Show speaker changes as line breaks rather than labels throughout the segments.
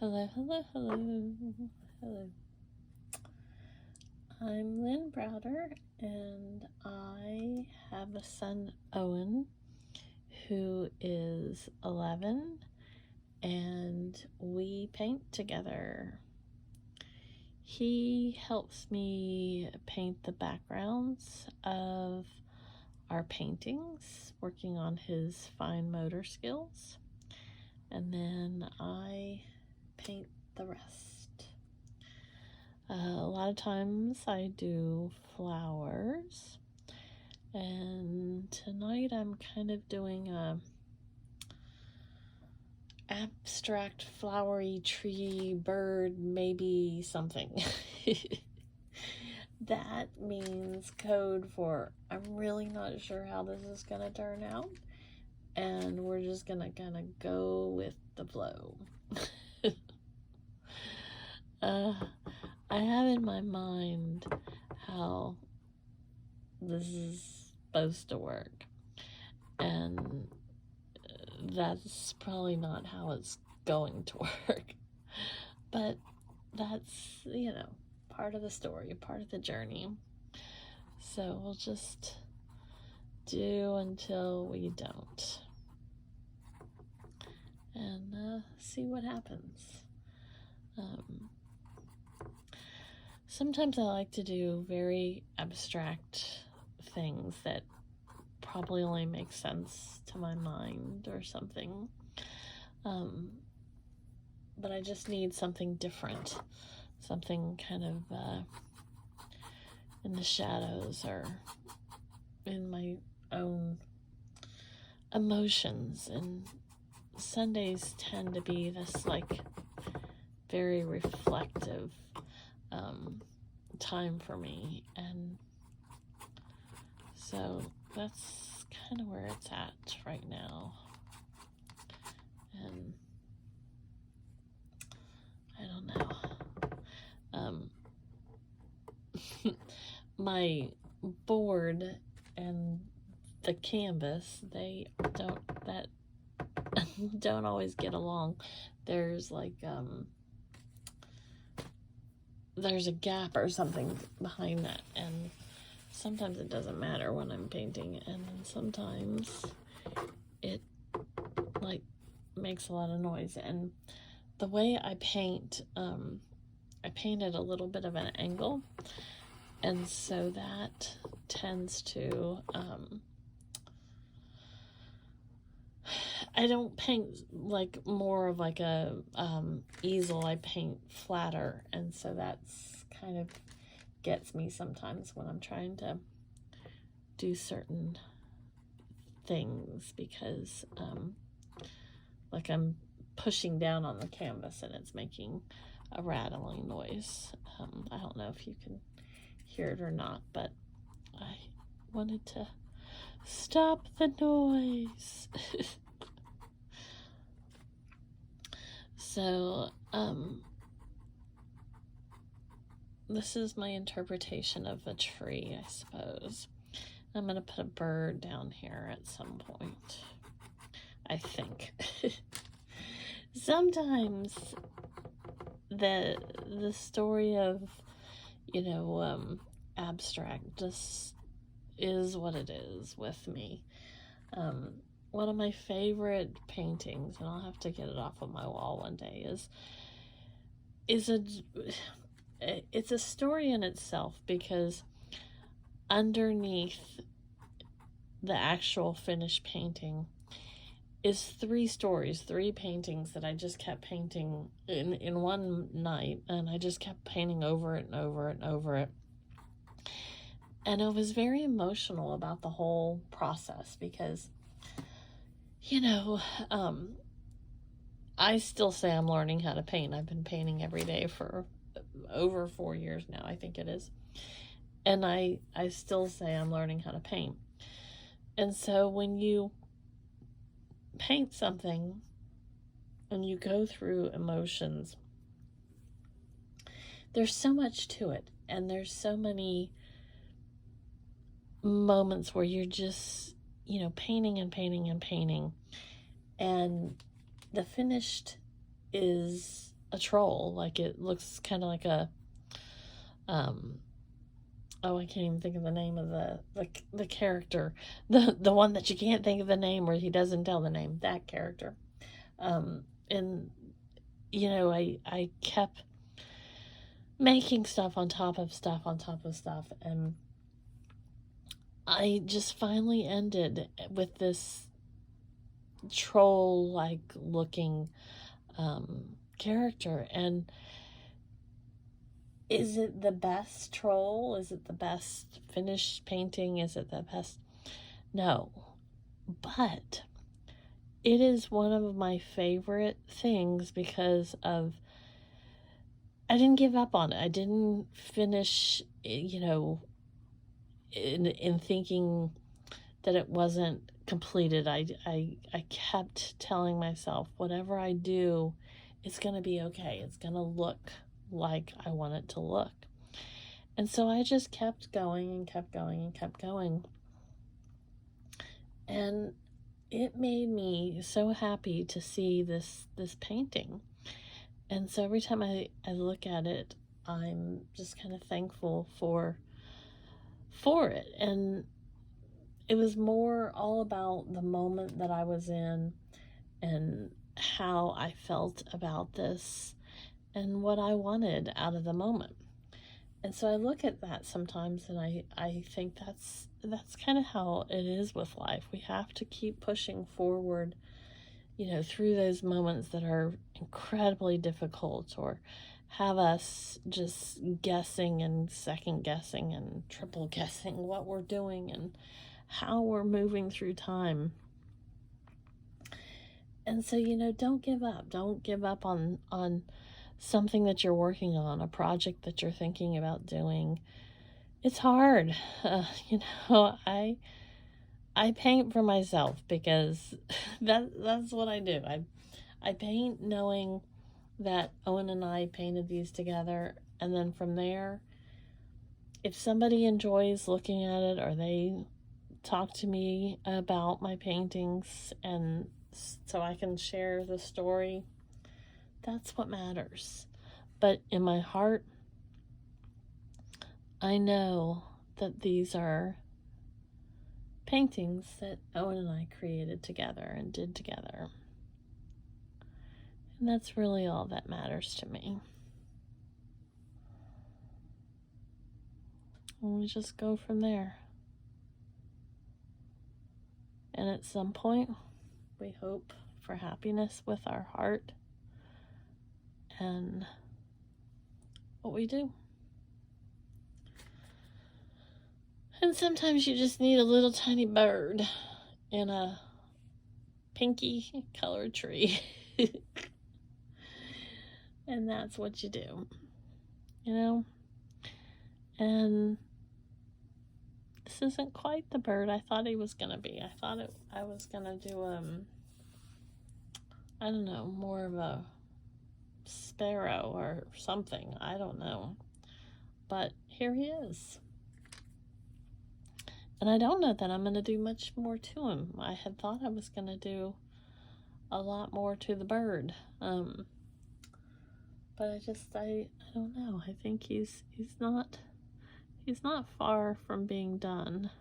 Hello, hello, hello, hello. I'm Lynn Browder, and I have a son, Owen, who is 11, and we paint together. He helps me paint the backgrounds of our paintings, working on his fine motor skills, and then I paint the rest. A lot of times I do flowers, and tonight I'm kind of doing a abstract flowery tree bird, maybe something. That means code for I'm really not sure how this is gonna turn out, and we're just gonna kind of go with the flow. I have in my mind how this is supposed to work, and that's probably not how it's going to work, but that's, part of the story, part of the journey. So we'll just do until we don't, and see what happens. Sometimes I like to do very abstract things that probably only make sense to my mind or something. But I just need something different, something kind of in the shadows or in my own emotions. And Sundays tend to be this very reflective time for me, and so that's kind of where it's at right now. And I don't know. My board and the canvas, they don't always get along. There's there's a gap or something behind that, and sometimes it doesn't matter when I'm painting, and then sometimes it makes a lot of noise. And the way I paint, I paint at a little bit of an angle, and so that tends to I don't paint more of a easel. I paint flatter, and so that's kind of gets me sometimes when I'm trying to do certain things, because I'm pushing down on the canvas and it's making a rattling noise. I don't know if you can hear it or not, but I wanted to stop the noise. So, this is my interpretation of a tree, I suppose. I'm going to put a bird down here at some point, I think. Sometimes the story of, abstract just is what it is with me. One of my favorite paintings, and I'll have to get it off of my wall one day, it's a story in itself, because underneath the actual finished painting is 3 stories, 3 paintings that I just kept painting in one night, and I just kept painting over it and over it and over it. And I was very emotional about the whole process, because I still say I'm learning how to paint. I've been painting every day for over 4 years now, I think it is. And I still say I'm learning how to paint. And so when you paint something and you go through emotions, there's so much to it. And there's so many moments where you're just, painting and painting and painting. And the finished is troll. Like, it looks kind of like a, oh, I can't even think of the name of the character. The one that you can't think of the name, or he doesn't tell the name, that character. And, I kept making stuff on top of stuff on top of stuff, and I just finally ended with this troll-like looking character. And is it the best troll? Is it the best finished painting? Is it the best? No. But it is one of my favorite things because of, I didn't give up on it. I didn't finish, in thinking that it wasn't completed. I kept telling myself, whatever I do, it's going to be okay. It's going to look like I want it to look. And so I just kept going and kept going and kept going. And it made me so happy to see this painting. And so every time I look at it, I'm just kind of thankful for it. And it was more all about the moment that I was in and how I felt about this and what I wanted out of the moment. And so I look at that sometimes, and I think that's kind of how it is with life. We have to keep pushing forward, through those moments that are incredibly difficult, or have us just guessing and second guessing and triple guessing what we're doing and how we're moving through time. And so, don't give up. Don't give up on something that you're working on, a project that you're thinking about doing. It's hard. I paint for myself because that's what I do. I paint knowing that Owen and I painted these together, and then from there, if somebody enjoys looking at it, or they talk to me about my paintings, and so I can share the story, that's what matters. But in my heart, I know that these are paintings that Owen and I created together and did together. And that's really all that matters to me. And we just go from there. And at some point, we hope for happiness with our heart and what we do. And sometimes you just need a little tiny bird in a pinky colored tree. And that's what you do, And this isn't quite the bird I thought he was going to be. I was going to do, I don't know, more of a sparrow or something. I don't know. But here he is. And I don't know that I'm going to do much more to him. I had thought I was going to do a lot more to the bird. But I don't know. I think he's not far from being done.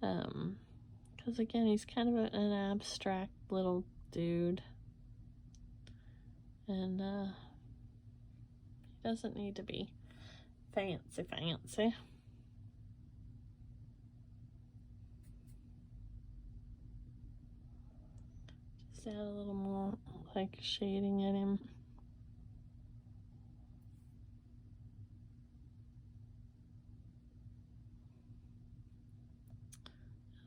Because again, he's kind of an abstract little dude. And he doesn't need to be fancy. Just add a little more like shading in him.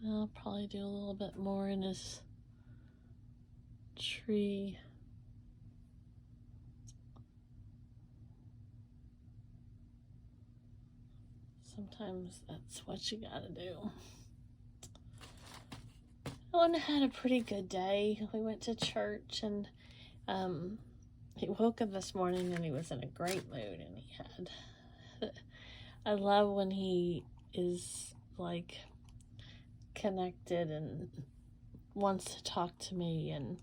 And I'll probably do a little bit more in his tree. Sometimes that's what you gotta do. Owen had a pretty good day. We went to church, and he woke up this morning and he was in a great mood, and he had I love when he is like connected and wants to talk to me, and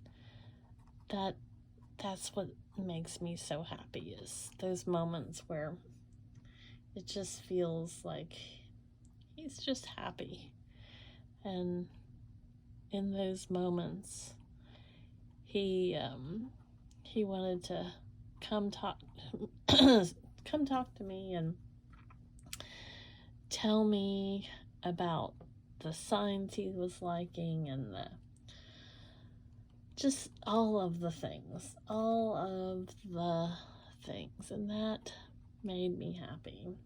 that's what makes me so happy, is those moments where it just feels like he's just happy. And in those moments, he wanted to come talk to me and tell me about the signs he was liking, and just all of the things, and that made me happy.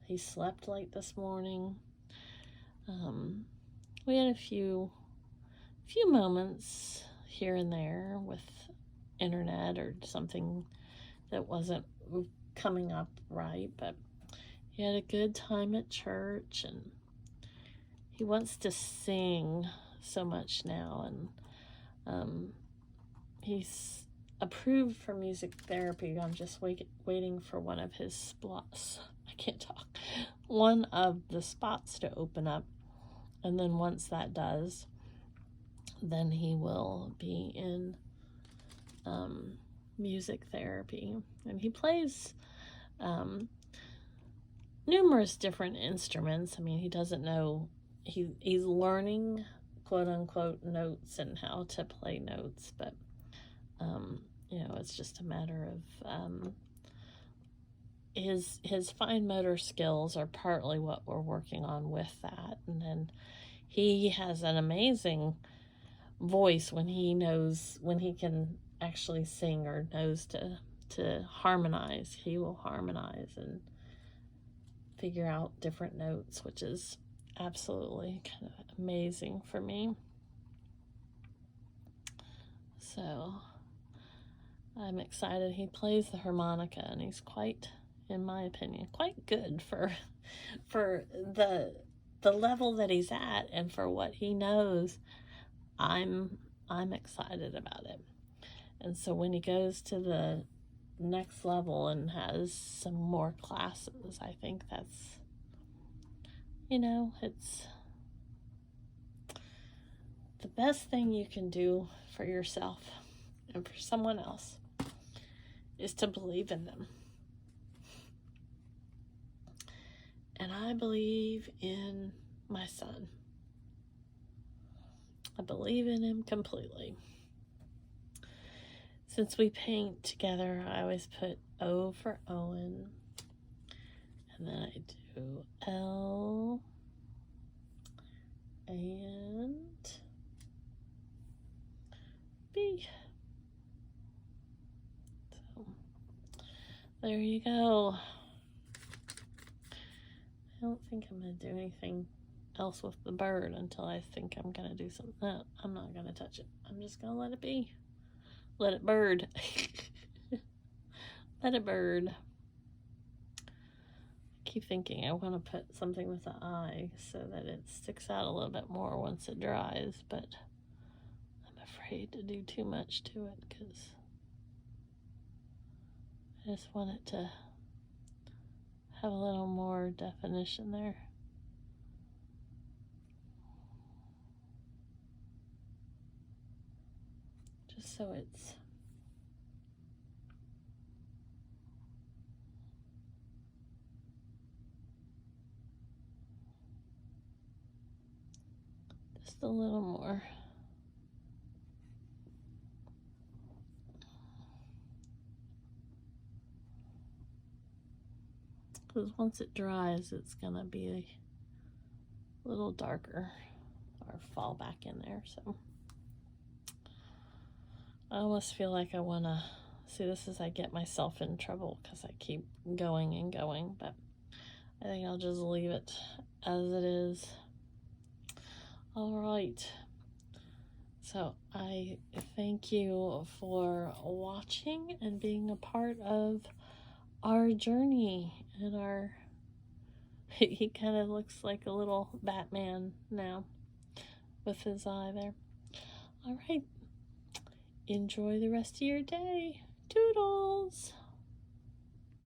He slept late this morning. We had a few moments here and there with internet or something that wasn't coming up right, but he had a good time at church, and he wants to sing so much now, and he's approved for music therapy. I'm just waiting for one of his spots. I can't talk. One of the spots to open up, and then once that does, then he will be in music therapy. And he plays numerous different instruments. I mean, he doesn't know, he's learning, quote unquote, notes and how to play notes, but it's just a matter of his fine motor skills are partly what we're working on with that. And then he has an amazing voice when he can actually sing or knows to harmonize. He will harmonize and figure out different notes, which is absolutely kind of amazing for me. So I'm excited. He plays the harmonica, and he's quite, in my opinion, quite good for the level that he's at, and for what he knows. I'm excited about it. And so when he goes to the next level and has some more classes, I think that's, it's the best thing you can do for yourself and for someone else is to believe in them. And I believe in my son. I believe in him completely. Since we paint together, I always put O for Owen, and then I do L and B. So there you go. I don't think I'm going to do anything else with the bird until I think I'm going to do something. No, I'm not going to touch it. I'm just going to let it be. Let it bird. Let it bird. I keep thinking I want to put something with the eye so that it sticks out a little bit more once it dries, but I'm afraid to do too much to it because I just want it to have a little more definition there. Just so it's just a little more. Because once it dries, it's gonna be a little darker or fall back in there. So I almost feel like I want to see, this as I get myself in trouble because I keep going and going, but I think I'll just leave it as it is. All right. So I thank you for watching and being a part of our journey and he kind of looks like a little Batman now with his eye there. All right. Enjoy the rest of your day. Toodles!